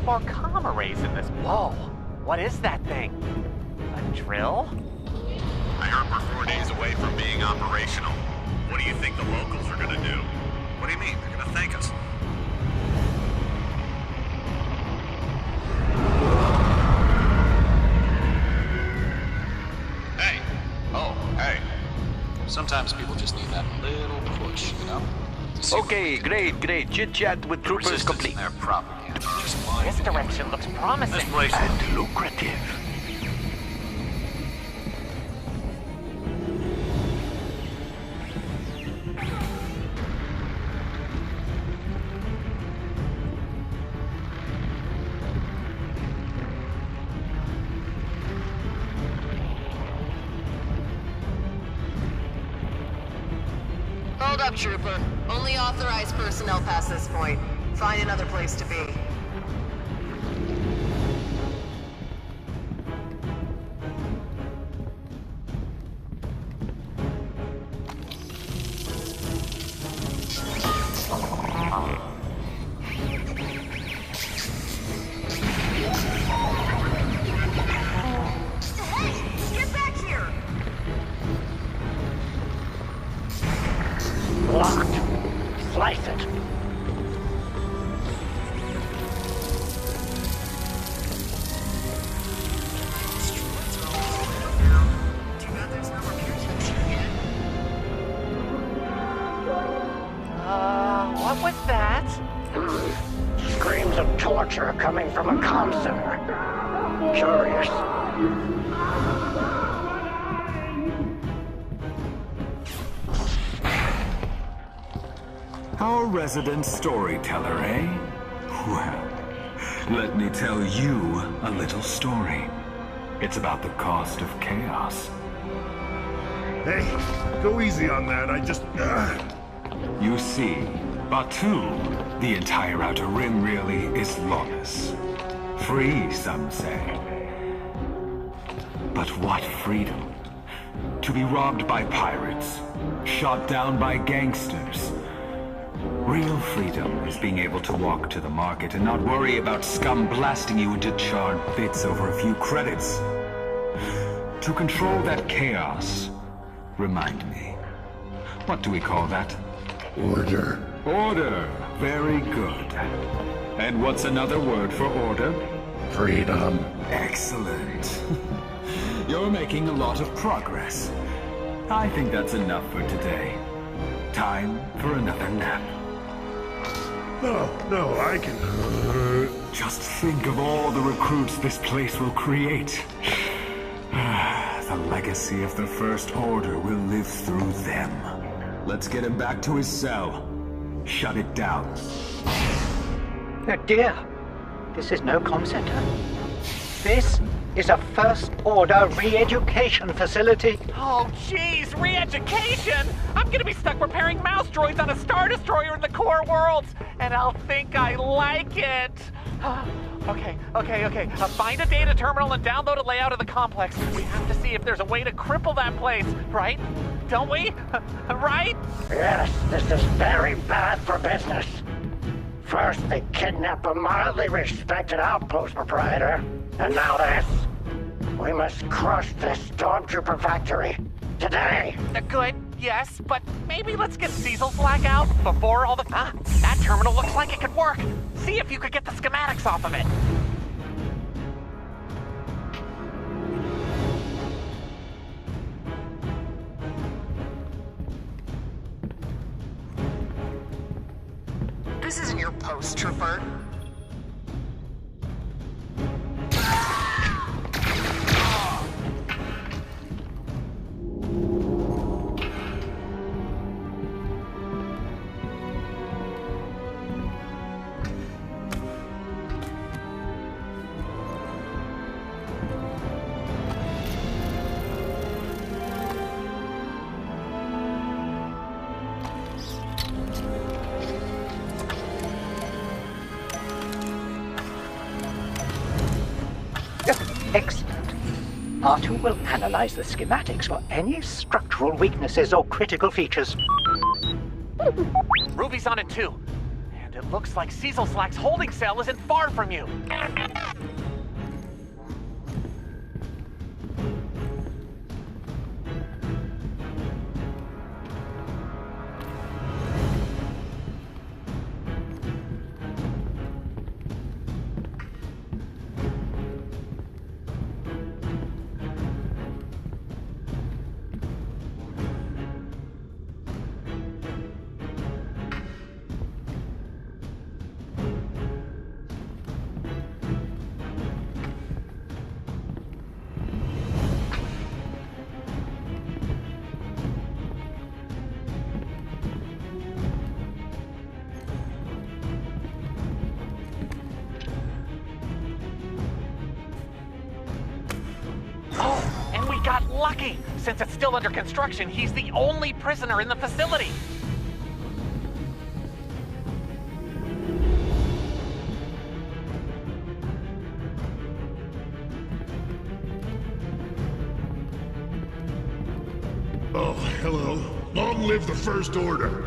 more comm arrays in this. Whoa, what is that thing? A drill? I heard we're 4 days away from being operational. What do you think the locals are gonna do? What do you mean? They're gonna thank us. Hey. Oh, hey. Sometimes people just need that little push, you know? Okay, great. Chit-chat with troopers Resistance complete. and their propaganda. Just lying. This direction looks promising. This place And lucrative. Hold up, Trooper. Only authorized personnel pass this point. Find another place to be. Hey! Get back here! Locked. Slice it. Too bad there's no repairs function yet. What was that? Screams of torture coming from a comm center. Curious. Our resident storyteller, eh? Well, let me tell you a little story. It's about the cost of chaos. Hey, go easy on that. I just... You see, Batu, the entire Outer Rim really is lawless. Free, some say. But what freedom? To be robbed by pirates, shot down by gangsters. Real freedom is being able to walk to the market and not worry about scum blasting you into charred bits over a few credits. To control that chaos, remind me, what do we call that? Order. Order. Very good. And what's another word for order? Freedom. Excellent. You're making a lot of progress. I think that's enough for today. Time for another nap. No, I can... Just think of all the recruits this place will create. The legacy of the First Order will live through them. Let's get him back to his cell. Shut it down. Oh dear. This is no comm center. This is a First Order re-education facility. Oh, jeez, re-education! I'm gonna be stuck repairing mouse droids on a Star Destroyer in the core worlds, and I'll think I like it. Okay. Find a data terminal and download a layout of the complex. We have to see if there's a way to cripple that place, right? Don't we? Right? Yes, this is very bad for business. First, they kidnap a mildly respected outpost proprietor, and now this. We must crush this stormtrooper factory. Today! Good, yes, but maybe let's get Cecil's flag out before all the... that terminal looks like it could work. See if you could get the schematics off of it. This isn't your post, Trooper. Excellent. R2 will analyze the schematics for any structural weaknesses or critical features. Ruby's on it too. And It looks like Cecil Slack's holding cell isn't far from you. Oh, and we got lucky! Since it's still under construction, he's the only prisoner in the facility! Oh, hello. Long live the First Order.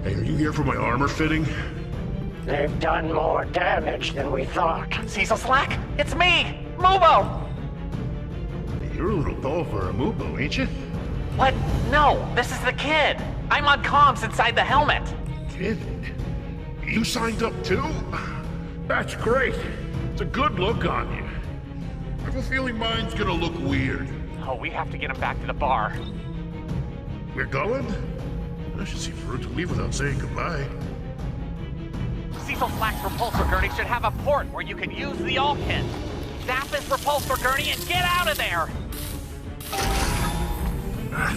Hey, are you here for my armor fitting? They've done more damage than we thought. Cecil Slack, it's me, Mubo! You're a little tall for a Mubo, ain't you? What? No, this is the kid. I'm on comms inside the helmet. Kid, you signed up too? That's great. It's a good look on you. I have a feeling mine's gonna look weird. Oh, we have to get him back to the bar. We're going? I should seem rude to leave without saying goodbye. Cecil Slack's repulsor gurney should have a port where you can use the all kit. Zap this repulsor gurney and get out of there! Yeah,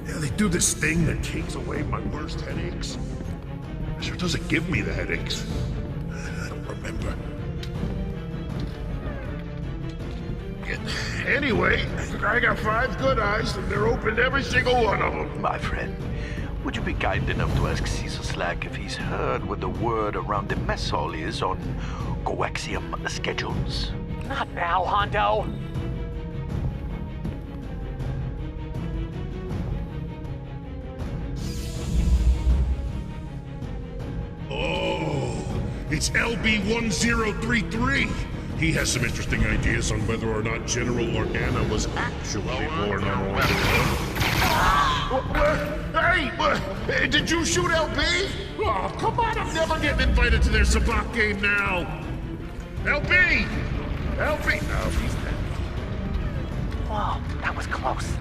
they do this thing that takes away my worst headaches. It sure doesn't give me the headaches. I don't remember. Anyway, I got 5 good eyes, and they're open every single one of them. My friend, would you be kind enough to ask Cecil Slack if he's heard what the word around the mess hall is on Coaxium schedules? Not now, Hondo! Oh, it's LB-1033. He has some interesting ideas on whether or not General Organa was actually born on Hey, did you shoot LB? Oh, come on, I'm never getting invited to their Sabak game now. LB! LB! Oh, he's dead. Whoa, that was close.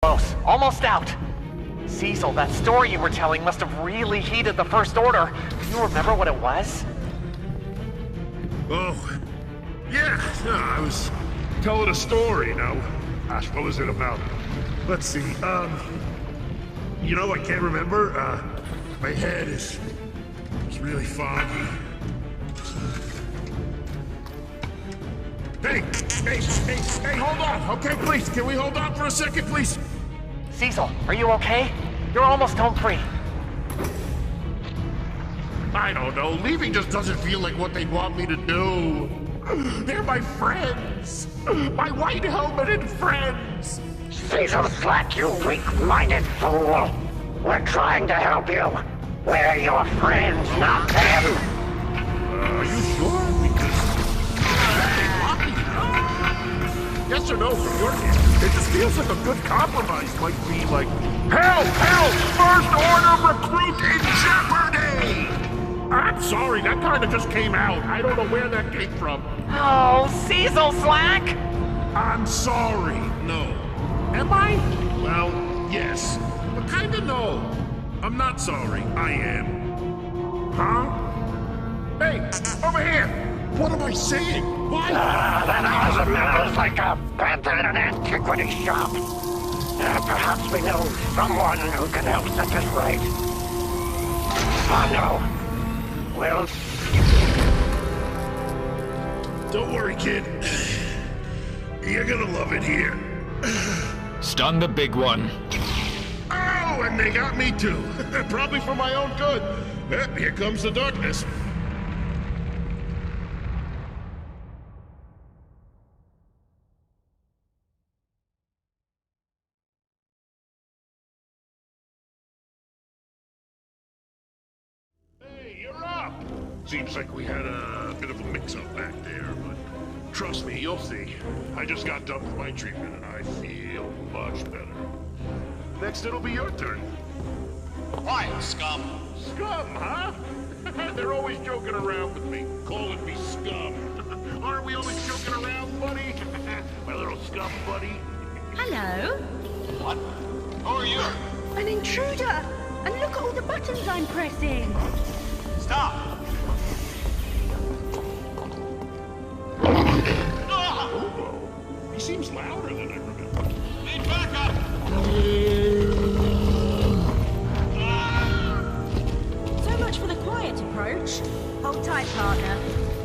Close. Almost out. Cecil, that story you were telling must have really heated the First Order. Do you remember what it was? Oh, yeah, I was telling a story now. Gosh, what was it about? Let's see, you know, I can't remember. My head is really foggy. Hey, hold on, okay, please, can we hold on for a second, please? Cecil, are you okay? You're almost home free. I don't know, leaving just doesn't feel like what they'd want me to do. They're my friends. My white helmeted friends. Cecil Slack, you weak-minded fool. We're trying to help you. We're your friends, not them. Are you sure? Because... Yes or no from your end? It just feels like a good compromise might be like... Help! Help! First Order recruit in jeopardy! I'm sorry, that kind of just came out. I don't know where that came from. Oh, Cecil Slack! I'm sorry. No. Am I? Well, yes. But kinda no. I'm not sorry. I am. Huh? Hey, over here! What am I saying? What? That Ozymandias like a panther in an antiquity shop. Perhaps we know someone who can help set us right. Hondo, we'll Don't worry, kid. You're gonna love it here. Stun the big one. Oh, and they got me too. Probably for my own good. Here comes the darkness. Hey, you're up! Seems like we had a bit of a mix-up back there, but trust me, you'll see. I just got done with my treatment and I feel much better. Next, it'll be your turn. Quiet, scum. Scum, huh? They're always joking around with me, calling me scum. Aren't we always joking around, buddy? My little scum buddy. Hello? What? Who are you? An intruder! And look at all the buttons I'm pressing! Stop! Oh, he seems louder than I remember. Need backup! So much for the quiet approach. Hold tight, partner.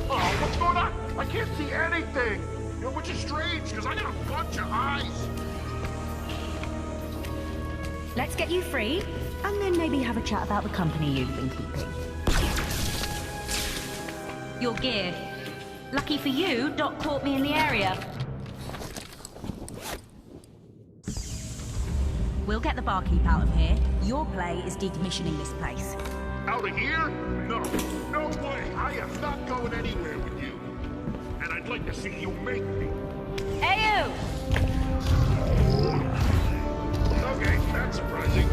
Oh, what's going on? I can't see anything. You know, which is strange, because I got a bunch of eyes. Let's get you free, and then maybe have a chat about the company you've been keeping. Your gear. Lucky for you, Doc caught me in the area. We'll get the barkeep out of here. Your play is decommissioning this place. Out of here? No. No way. I am not going anywhere with you. And I'd like to see you make me. Ayo! Okay, that's surprising.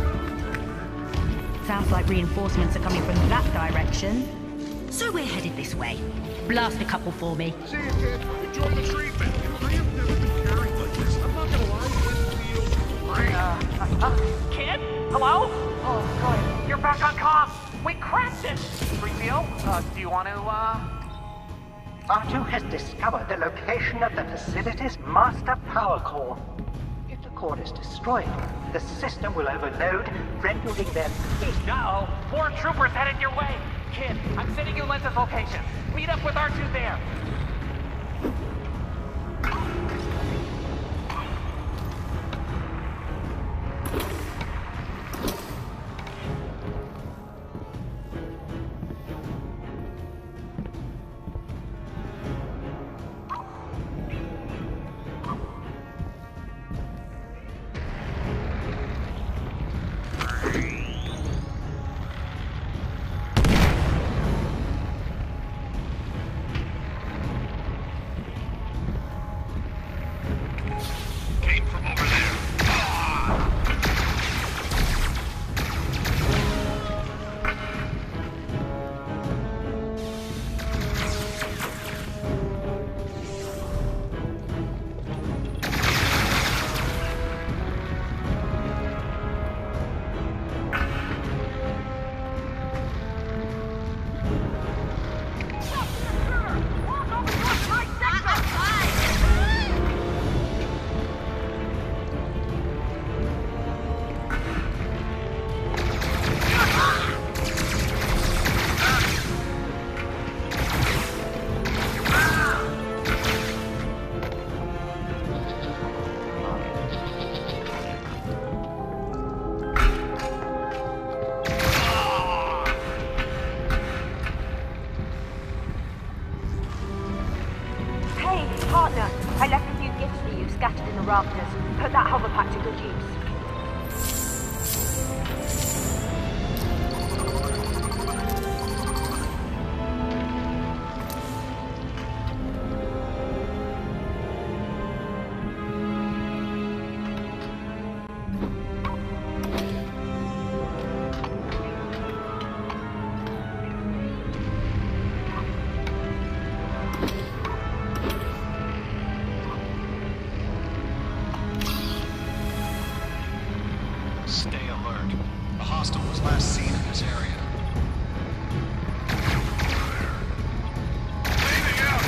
Sounds like reinforcements are coming from that direction. So we're headed this way. Blast a couple for me. See you, kid. Enjoy the treatment. I have never been carried like this. I'm not gonna lie, it feels great. Kid? Hello? Oh, good. You're back on comm. We cracked it. 3PO, do you want to, R2 has discovered the location of the facility's master power core. If the core is destroyed, the system will overload, rendering them Uh-oh. More troopers headed your way. Kid, I'm sending you Lenza's location. Meet up with R2 there. Came from over there. Hey, partner. I left a few gifts for you scattered in the rafters. Put that hover pack to good use. Stay alert. A hostile was last seen in this area. Leaving out!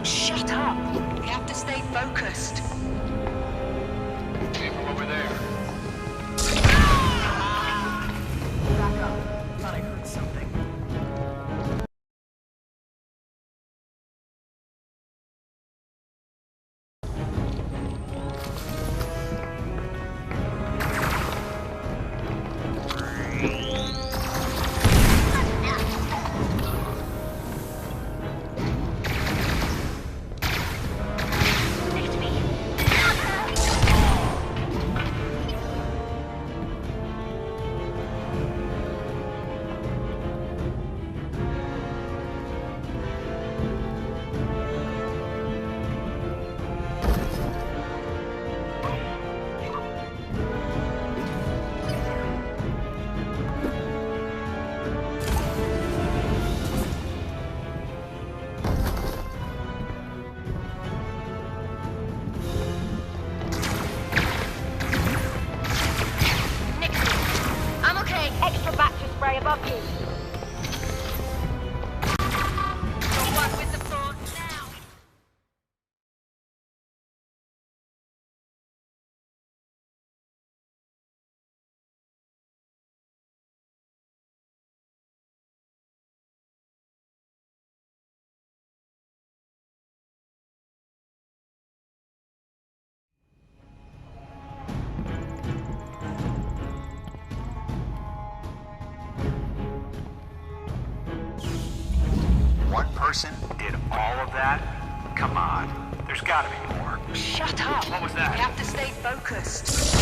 Shut up! We have to stay focused. Came from over there. Back up. Thought I heard something. Extra battery spray above you. Don't work with the thought now. One person did all of that? Come on. There's gotta be more. Shut up! What was that? We have to stay focused.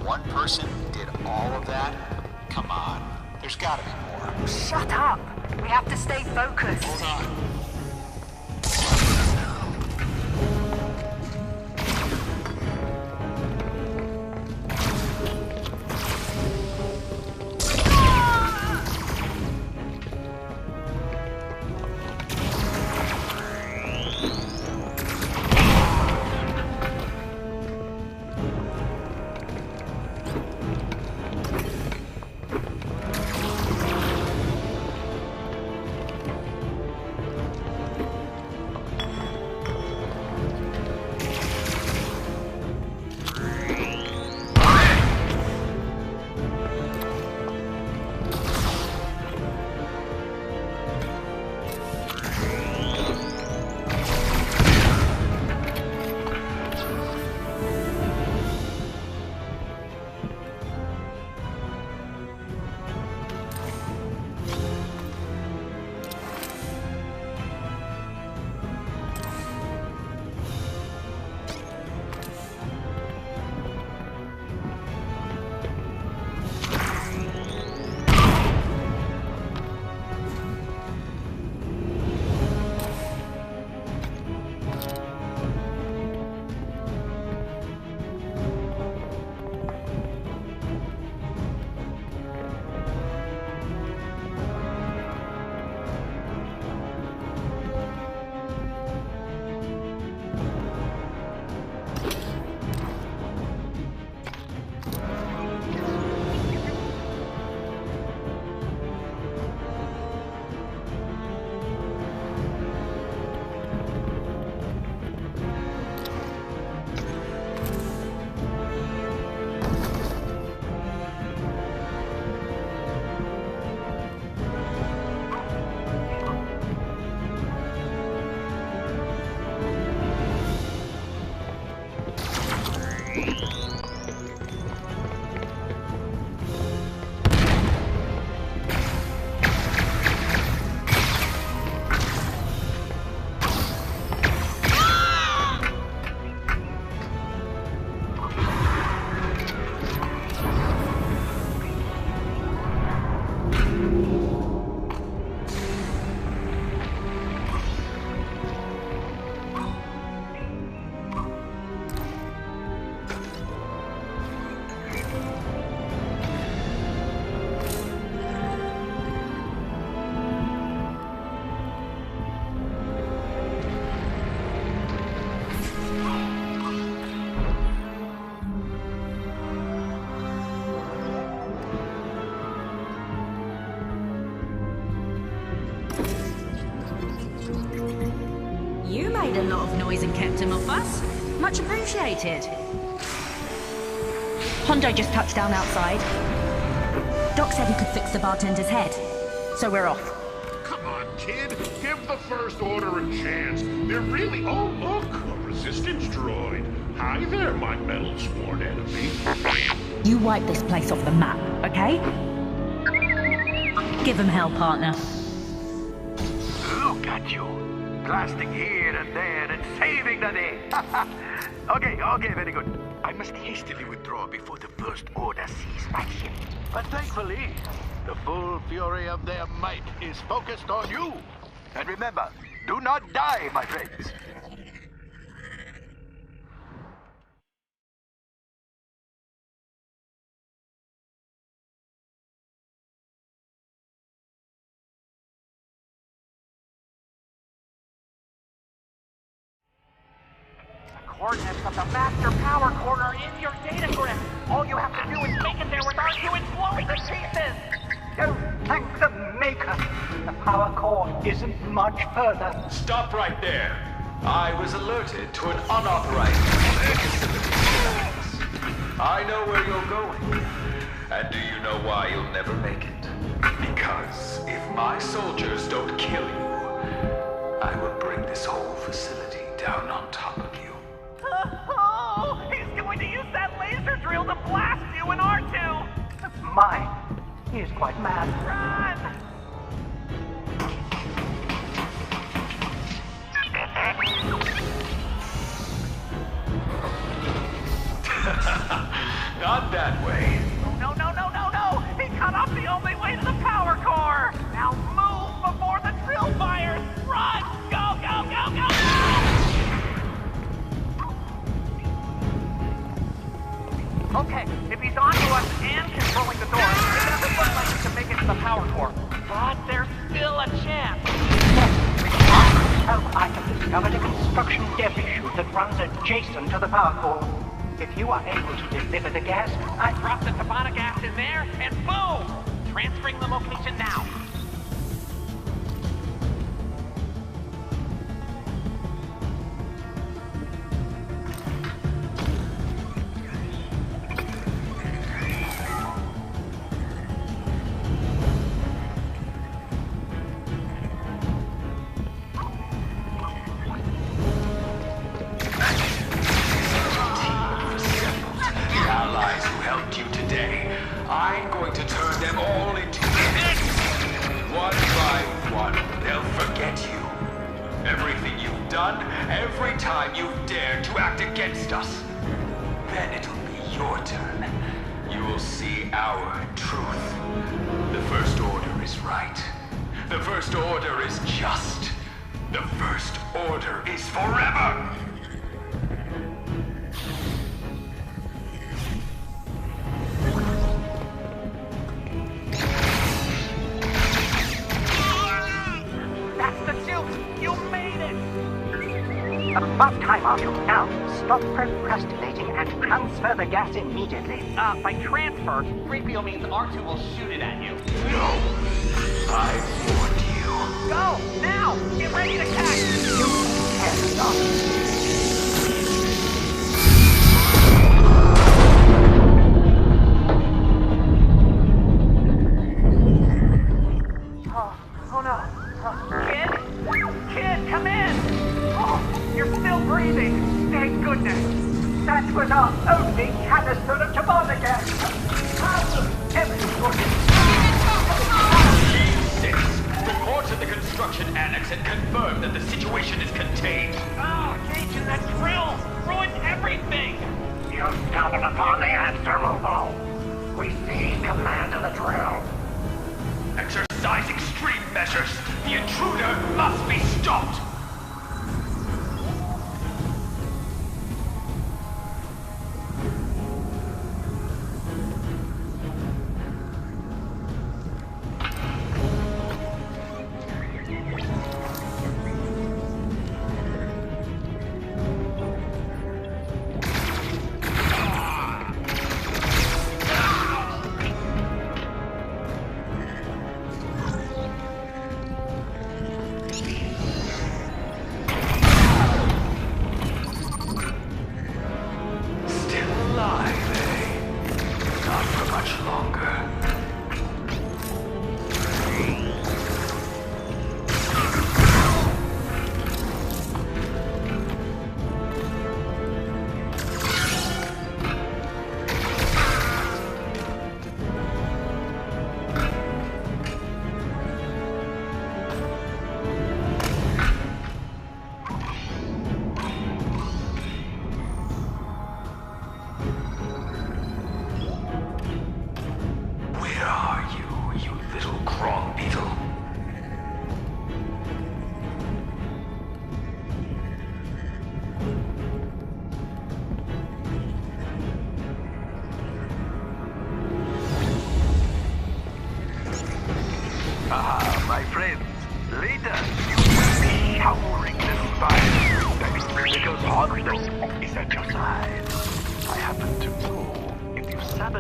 One person did all of that? Come on. There's gotta be more. Shut up! We have to stay focused. Hold on. Zoes and kept him off us. Much appreciated. Hondo just touched down outside. Doc said he could fix the bartender's head. So we're off. Come on, kid. Give the First Order a chance. They're really... Oh, look, a resistance droid. Hi there, my metal sworn enemy. You wipe this place off the map, okay? Give him hell, partner. Look at you. Blasting here and there and saving the day. Okay, very good. I must hastily withdraw before the First Order sees my ship. But thankfully, the full fury of their might is focused on you. And remember, do not die, my friends. Coordinates of the master power core are in your data grid. All you have to do is make it there with R2 and blow it to pieces. Don't thank the Maker. The power core isn't much further. Stop right there. I was alerted to an unauthorized facility. I know where you're going. And do you know why you'll never make it? Because if my soldiers don't kill you, I will bring this whole facility down on top of you. Oh, he's going to use that laser drill to blast you in R2. My, he is quite mad. Run! Not that way. No. He cut off the only way to the power core. Now move before the drill fires. Run! Go! Okay, if he's onto us and controlling the door, it doesn't look like he can make it to the power core. But there's still a chance. I have discovered a construction debris chute that runs adjacent to the power core. If you are able to deliver the gas, I drop the Tabata gas in there, and boom! Transferring the location now. I'm going to turn them all into idiots. One by one, they'll forget you. Everything you've done, every time you've dared to act against us. Then it'll be your turn. You'll see our truth. The First Order is right. The First Order is just. The First Order is forever! About time, are you? Now, stop procrastinating and transfer the gas immediately. By transfer, 3PO means R2 will shoot it at you. No! I warned you. Go! Now! Get ready to catch! You cannot. Oh no. Kid, come in! Oh, you're still breathing! Thank goodness! That was our only canister of Tabata gas! How the heavens was it? Report to the construction annex and confirm that the situation is contained. Oh, Cajun, that drill ruined everything! You stumbled upon the answer, Mubo. We seize command of the drill. Exercise extreme measures. The intruder must be stopped.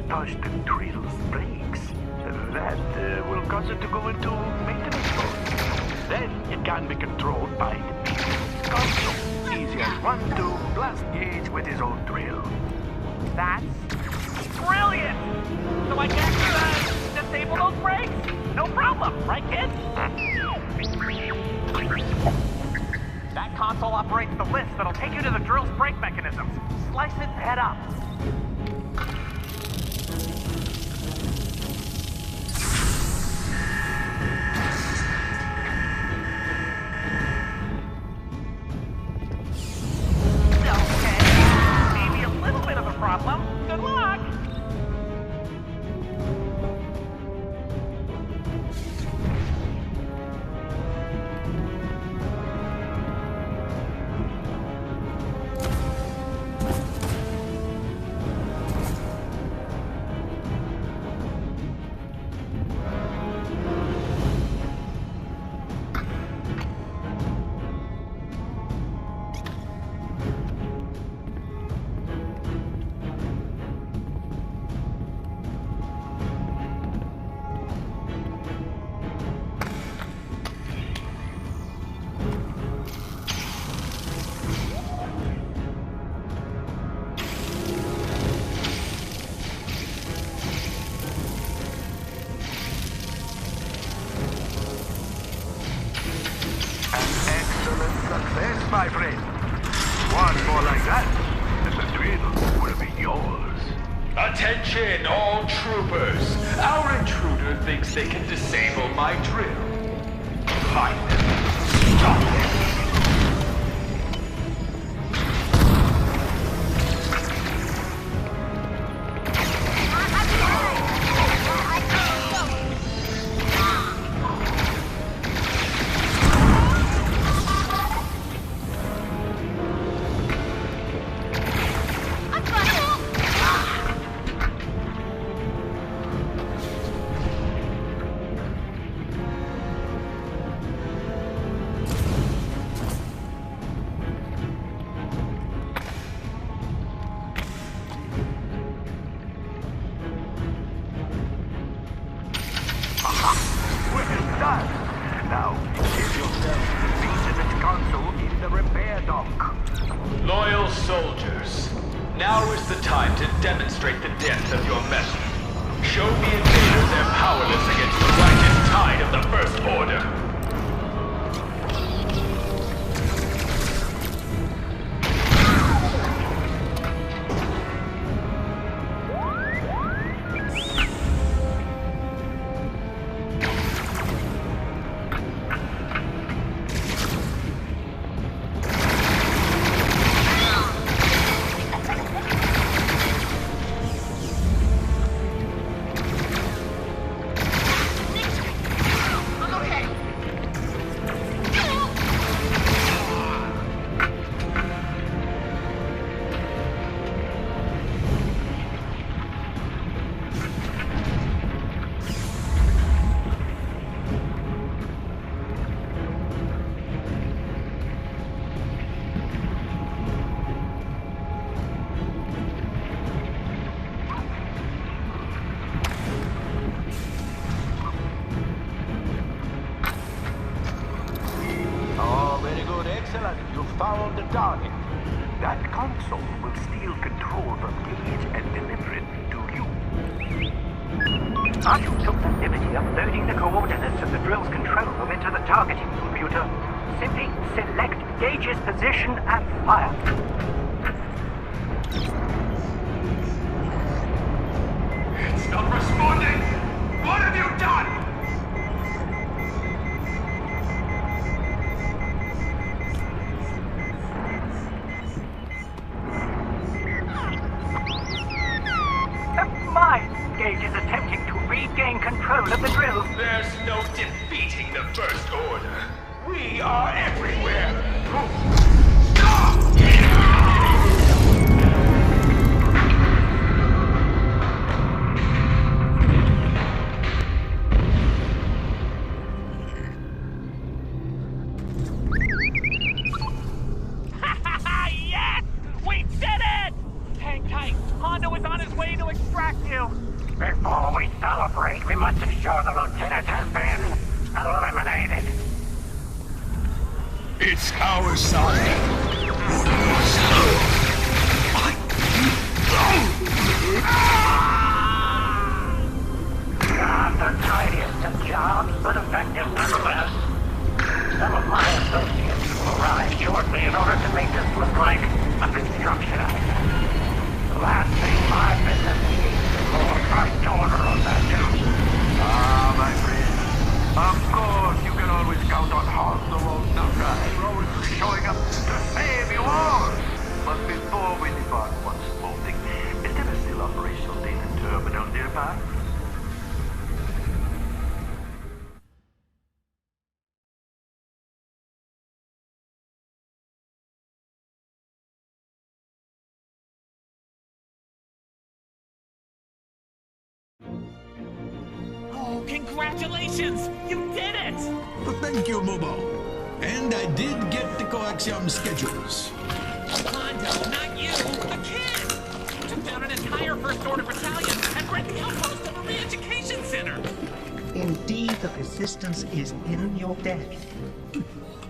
touch the drill's brakes. That will cause it to go into maintenance mode. Then it can be controlled by the console. Easy as 1 to blast Gage with his own drill. That's brilliant! So I can disable those brakes? No problem, right, kid? That console operates the list that'll take you to the drill's brake mechanisms. Slice it and head up. Problem. Good luck! My friend, one more like that, and the drill will be yours. Attention, all troopers! Our intruder thinks they can disable my drill. Find them. Stop them. Now, give yourself the maintenance console in the repair dock. Loyal soldiers, now is the time to demonstrate the depth of your metal. Show the invaders they're powerless against the righteous tide of the First Order. Excellent, you found the target. That console will steal control from Gage and deliver it to you. Artyom took the liberty of loading the coordinates of the drill's control room into the targeting computer. Simply select Gage's position and fire. It's not responding! What have you done? Gage is attempting to regain control of the drill. There's no defeating the First Order. We are everywhere. Yes! We did it! Hang tight. Hondo Rhino is on his way to extract you! Before we celebrate, we must ensure the lieutenant has been eliminated. It's our side. Not the tidiest of jobs, but effective nonetheless. Some of my associates will arrive shortly in order to make this look like a construction item. The last thing my business needs is more first order on that too. Ah, my friend. Of course, you can always count on Hans the Road Samurai always showing up to save you all. But before we depart, one small thing. Is there a still operational data terminal nearby? Oh, congratulations! You did it! Well, thank you, Momo. And I did get the coaxium schedules. Hondo, not you! The kid! Took down an entire First Order battalion and ran the outpost of a re-education center! Indeed, the resistance is in your debt.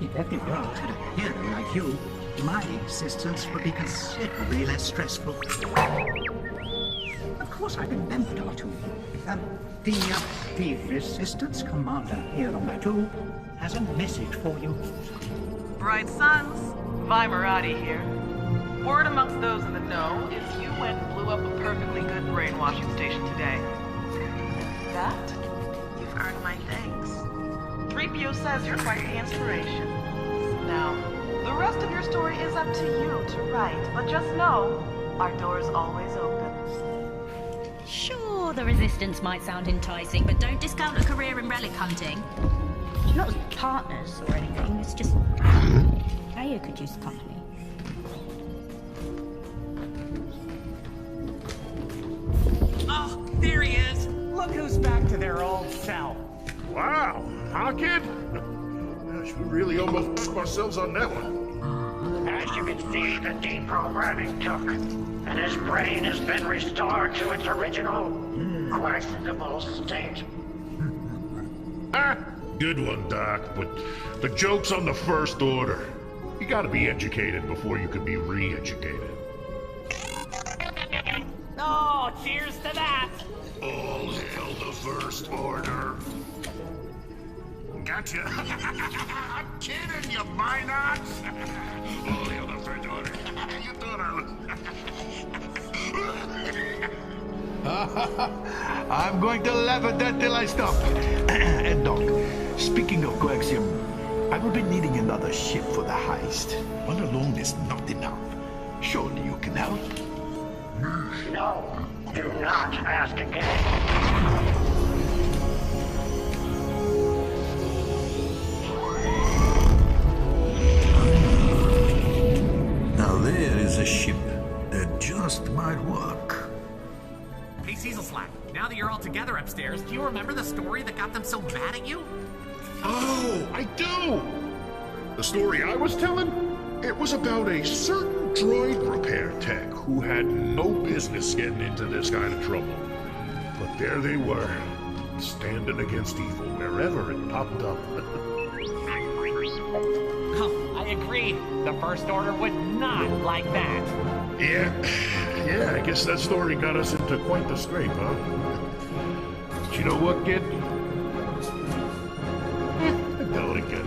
If every world had a hero like you, my existence would be considerably less stressful. Of course, I remembered Artu. The Resistance Commander here on Batu has a message for you. Bright Sons, Vimerati here. Word amongst those in the know is you went and blew up a perfectly good brainwashing station today. That, you've earned my thanks. 3PO says you're quite the inspiration. Now, the rest of your story is up to you to write, but just know, our door's always open. Sure, the Resistance might sound enticing, but don't discount a career in relic hunting. Not as partners or anything, it's just... Aya could use company. Oh, there he is! Look who's back to their old self. Wow, huh, kid? Gosh, we really almost took ourselves on that one. As you can see, the deprogramming took, and his brain has been restored to its original, questionable state. Good one, Doc, but the joke's on the First Order. You gotta be educated before you can be re-educated. Oh, cheers to that! All hail the First Order. Gotcha. I'm kidding, you Minox. All hail the First Order. You thought I'm going to laugh at that till I stop. And Doc, speaking of coaxium, I will be needing another ship for the heist. One alone is not enough. Surely you can help? No, do not ask again. Now there is a ship that just might work. Hey, Cecil Slack, now that you're all together upstairs, do you remember the story that got them so mad at you? Oh, I do! The story I was telling? It was about a certain droid repair tech who had no business getting into this kind of trouble. But there they were, standing against evil wherever it popped up. Oh, I agree. The First Order would not like that. Yeah, I guess that story got us into quite the scrape, huh? But you know what, kid? Tell it again.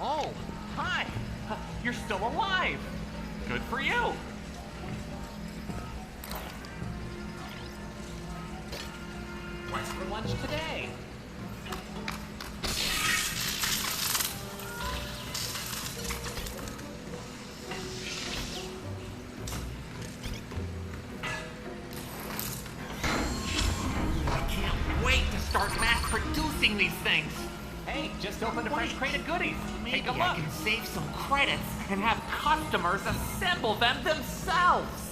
Oh, hi. You're still alive. Good for you. What's for lunch today? I can't wait to start mass producing these things. Hey, just opened a fresh crate of goodies. Take a look. I can save some credits and have customers assemble them themselves.